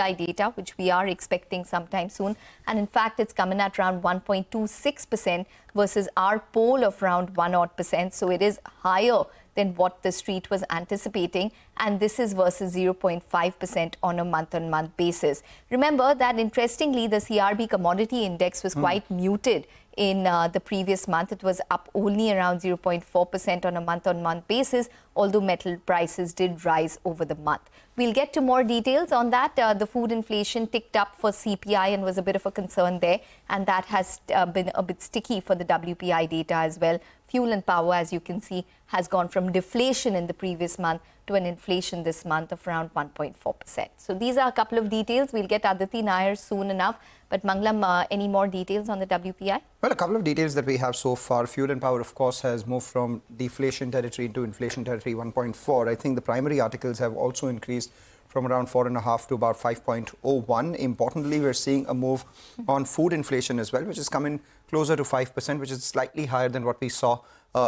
WPI data, which we are expecting sometime soon. And in fact, it's coming at around 1.26% versus our poll of around 1%. So it is higher than what the street was anticipating. And this is versus 0.5% on a month-on-month basis. Remember that, interestingly, the CRB commodity index was quite muted in the previous month. It was up only around 0.4% on a month-on-month basis, although metal prices did rise over the month. We'll get to more details on that. The food inflation ticked up for CPI and was a bit of a concern there, and that has been a bit sticky for the WPI data as well. Fuel and power, as you can see, has gone from deflation in the previous month to an inflation this month of around 1.4%. So these are a couple of details. We'll get Aditi Nayar soon enough. But Mangalam, any more details on the WPI? Well, a couple of details that we have so far. Fuel and power, of course, has moved from deflation territory into inflation territory 1.4. I think the primary articles have also increased from around 4.5 to about 5.01. Importantly, we're seeing a move on food inflation as well, which is coming closer to 5%, which is slightly higher than what we saw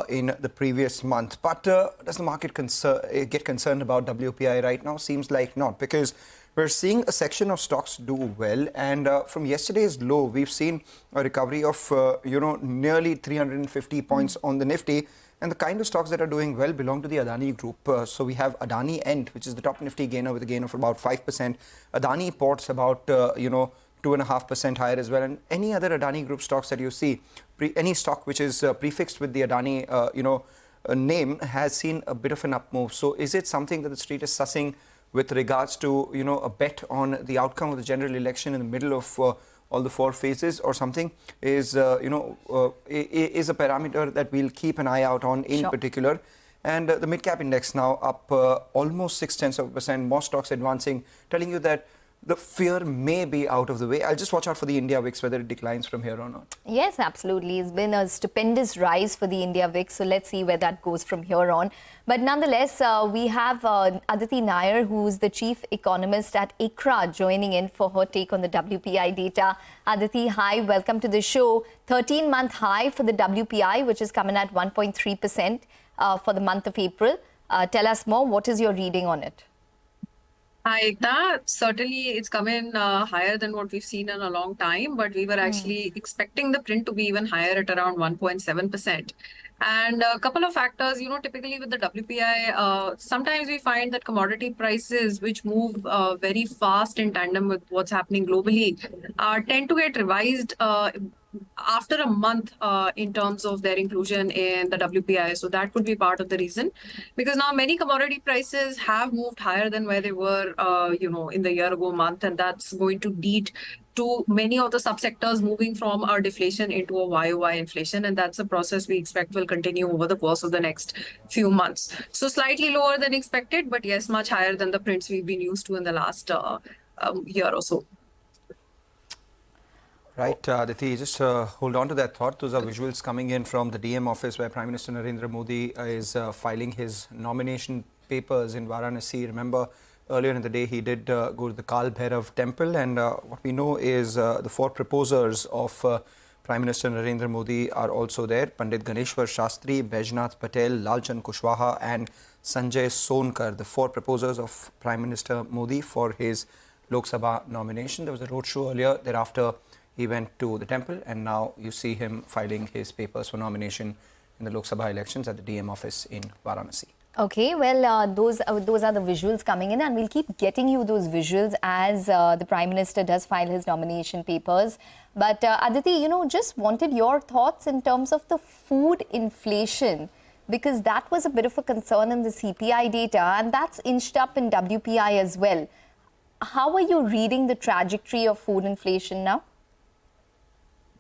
in the previous month. But does the market get concerned about WPI right now? Seems like not, because we're seeing a section of stocks do well, and from yesterday's low, we've seen a recovery of nearly 350 points on the Nifty. And the kind of stocks that are doing well belong to the Adani group. So we have Adani End, which is the top Nifty gainer with a gain of about 5%. Adani Ports about 2.5% higher as well. And any other Adani group stocks that you see, any stock which is prefixed with the Adani name has seen a bit of an up move. So is it something that the street is sussing with regards to a bet on the outcome of the general election in the middle of all the four phases, or something is is a parameter that we'll keep an eye out on in particular? And the mid-cap index now up almost 0.6%, more stocks advancing, telling you that the fear may be out of the way. I'll just watch out for the India VIX, whether it declines from here or not. Yes, absolutely. It's been a stupendous rise for the India VIX. So let's see where that goes from here on. But nonetheless, we have Aditi Nayar, who's the chief economist at ICRA, joining in for her take on the WPI data. Aditi, hi, welcome to the show. 13-month high for the WPI, which is coming at 1.3% for the month of April. Tell us more. What is your reading on it? Hi, Ekta. Certainly, it's come in higher than what we've seen in a long time, but we were actually expecting the print to be even higher at around 1.7%. And a couple of factors, typically with the WPI, sometimes we find that commodity prices, which move very fast in tandem with what's happening globally, tend to get revised after a month in terms of their inclusion in the WPI. So that could be part of the reason, because now many commodity prices have moved higher than where they were, in the year ago month, and that's going to lead to many of the subsectors moving from a deflation into a YOY inflation, and that's a process we expect will continue over the course of the next few months. So slightly lower than expected, but yes, much higher than the prints we've been used to in the last year or so. Right, Aditi, just hold on to that thought. Those are visuals coming in from the DM office, where Prime Minister Narendra Modi is filing his nomination papers in Varanasi. Remember, earlier in the day, he did go to the Kal Bhairav temple, and what we know is the four proposers of Prime Minister Narendra Modi are also there: Pandit Ganeshwar Shastri, Baijnath Patel, Lalchand Kushwaha, and Sanjay Sonkar, the four proposers of Prime Minister Modi for his Lok Sabha nomination. There was a roadshow earlier. Thereafter, he went to the temple, and now you see him filing his papers for nomination in the Lok Sabha elections at the DM office in Varanasi. Okay, well, those are the visuals coming in, and we'll keep getting you those visuals as the Prime Minister does file his nomination papers. But Aditi, just wanted your thoughts in terms of the food inflation, because that was a bit of a concern in the CPI data, and that's inched up in WPI as well. How are you reading the trajectory of food inflation now?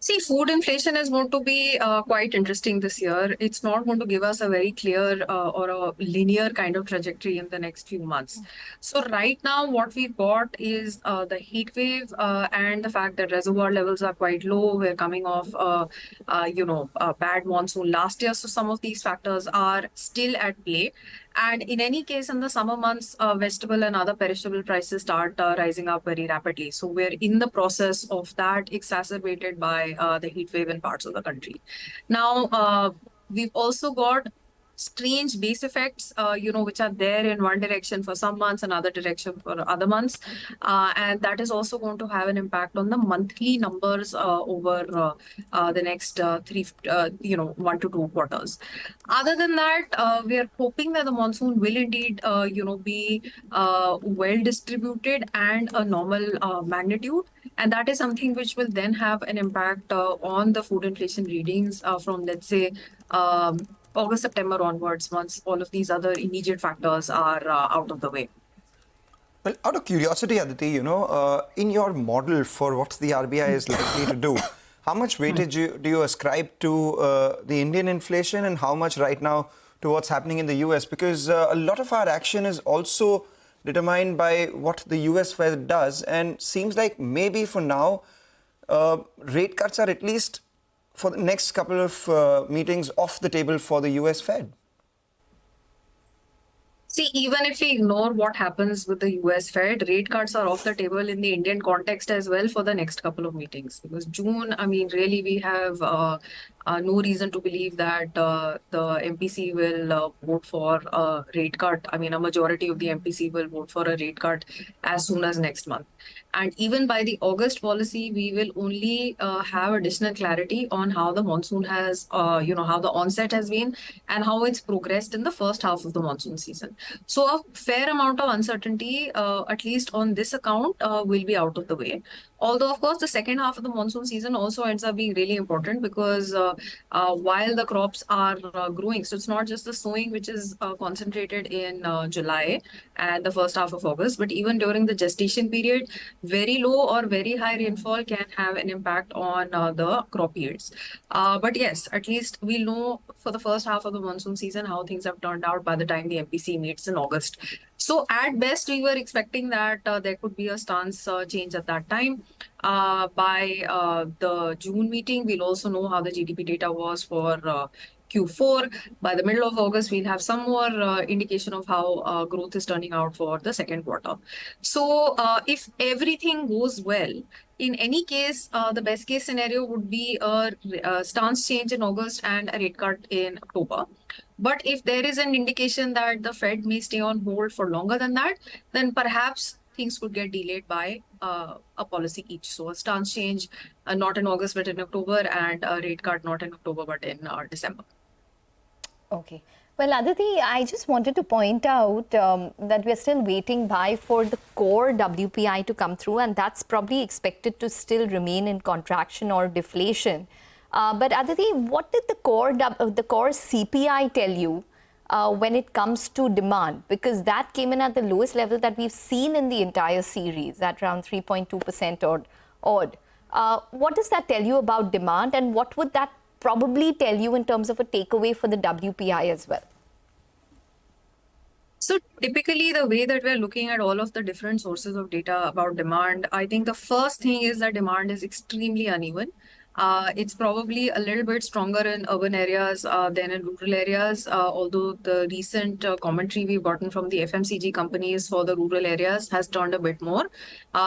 See, food inflation is going to be quite interesting this year. It's not going to give us a very clear or a linear kind of trajectory in the next few months. So right now, what we've got is the heat wave and the fact that reservoir levels are quite low. We're coming off, a bad monsoon last year. So some of these factors are still at play. And in any case, in the summer months, vegetable and other perishable prices start rising up very rapidly. So we're in the process of that, exacerbated by the heat wave in parts of the country. Now, we've also got strange base effects, which are there in one direction for some months, another direction for other months. And that is also going to have an impact on the monthly numbers over the next 1 to 2 quarters. Other than that, we are hoping that the monsoon will indeed, be well distributed and a normal magnitude. And that is something which will then have an impact on the food inflation readings from, let's say, August, September onwards, once all of these other immediate factors are out of the way. Well, out of curiosity, Aditi, in your model for what the RBI is likely to do, how much weightage do you ascribe to the Indian inflation and how much right now to what's happening in the US? Because a lot of our action is also determined by what the US Fed does, and seems like maybe for now, rate cuts are at least for the next couple of meetings off the table for the US Fed. See, even if we ignore what happens with the US Fed, rate cuts are off the table in the Indian context as well for the next couple of meetings. Because June, I mean, really, we have no reason to believe that the MPC will vote for a rate cut. I mean, a majority of the MPC will vote for a rate cut as soon as next month. And even by the August policy, we will only have additional clarity on how the monsoon has, how the onset has been and how it's progressed in the first half of the monsoon season. So a fair amount of uncertainty, at least on this account, will be out of the way. Although, of course, the second half of the monsoon season also ends up being really important because while the crops are growing, so it's not just the sowing which is concentrated in July and the first half of August, but even during the gestation period, very low or very high rainfall can have an impact on the crop yields. But yes, at least we'll know for the first half of the monsoon season how things have turned out by the time the MPC meets in August. So at best, we were expecting that there could be a stance change at that time. By the June meeting, we'll also know how the GDP data was for Q4. By the middle of August, we'll have some more indication of how growth is turning out for the second quarter. So if everything goes well, in any case, the best case scenario would be a stance change in August and a rate cut in October. But if there is an indication that the Fed may stay on hold for longer than that, then perhaps things could get delayed by a policy each. So a stance change, not in August, but in October, and a rate cut not in October, but in December. Okay. Well, Aditi, I just wanted to point out that we're still waiting for the core WPI to come through, and that's probably expected to still remain in contraction or deflation. But Aditi, what did the core CPI tell you when it comes to demand? Because that came in at the lowest level that we've seen in the entire series, at around 3.2% or odd. What does that tell you about demand, and what would that probably tell you in terms of a takeaway for the WPI as well? So typically, the way that we're looking at all of the different sources of data about demand, I think the first thing is that demand is extremely uneven. It's probably a little bit stronger in urban areas than in rural areas, although the recent commentary we've gotten from the FMCG companies for the rural areas has turned a bit more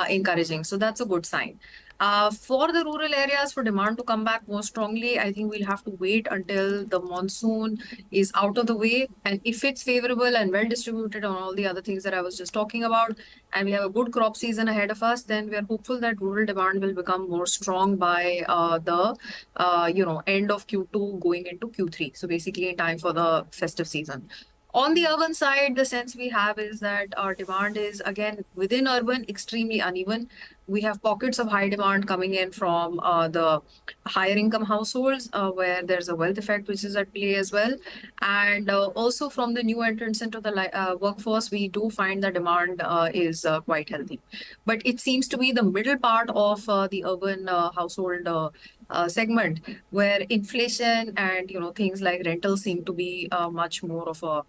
encouraging. So that's a good sign. For the rural areas, for demand to come back more strongly, I think we'll have to wait until the monsoon is out of the way. And if it's favorable and well distributed on all the other things that I was just talking about, and we have a good crop season ahead of us, then we are hopeful that rural demand will become more strong by the end of Q2 going into Q3. So basically in time for the festive season. On the urban side, the sense we have is that our demand is, again, within urban, extremely uneven. We have pockets of high demand coming in from the higher income households where there's a wealth effect which is at play as well. And also from the new entrants into the workforce, we do find the demand is quite healthy. But it seems to be the middle part of the urban household segment where inflation and things like rentals seem to be much more of a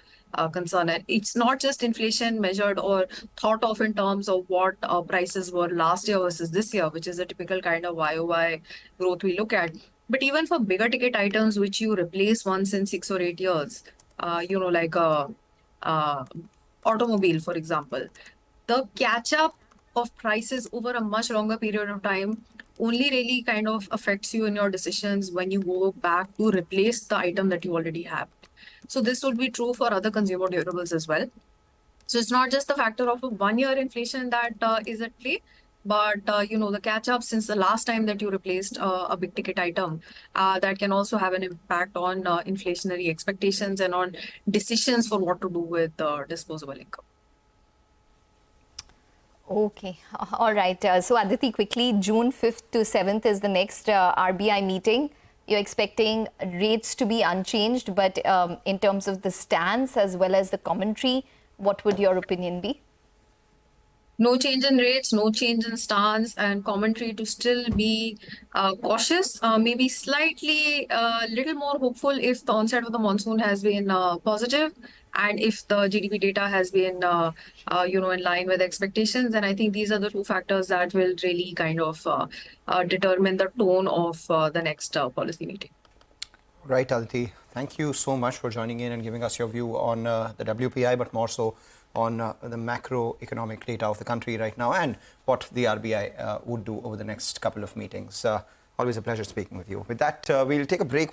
concern. And it's not just inflation measured or thought of in terms of what prices were last year versus this year, which is a typical kind of YOY growth we look at. But even for bigger ticket items, which you replace once in 6 or 8 years, like a automobile, for example, the catch up of prices over a much longer period of time only really kind of affects you in your decisions when you go back to replace the item that you already have. So this would be true for other consumer durables as well. So it's not just the factor of a 1 year inflation that is at play, but the catch up since the last time that you replaced a big ticket item, that can also have an impact on inflationary expectations and on decisions for what to do with disposable income. Okay, all right. So Aditi, quickly, June 5th to 7th is the next RBI meeting. You're expecting rates to be unchanged, but in terms of the stance as well as the commentary, what would your opinion be? No change in rates, no change in stance, and commentary to still be cautious, maybe slightly little more hopeful if the onset of the monsoon has been positive, and if the GDP data has been in line with expectations. And I think these are the two factors that will really kind of determine the tone of the next policy meeting. Right, Aditi. Thank you so much for joining in and giving us your view on the WPI, but more so on the macroeconomic data of the country right now and what the RBI would do over the next couple of meetings. Always a pleasure speaking with you. With that, we'll take a break with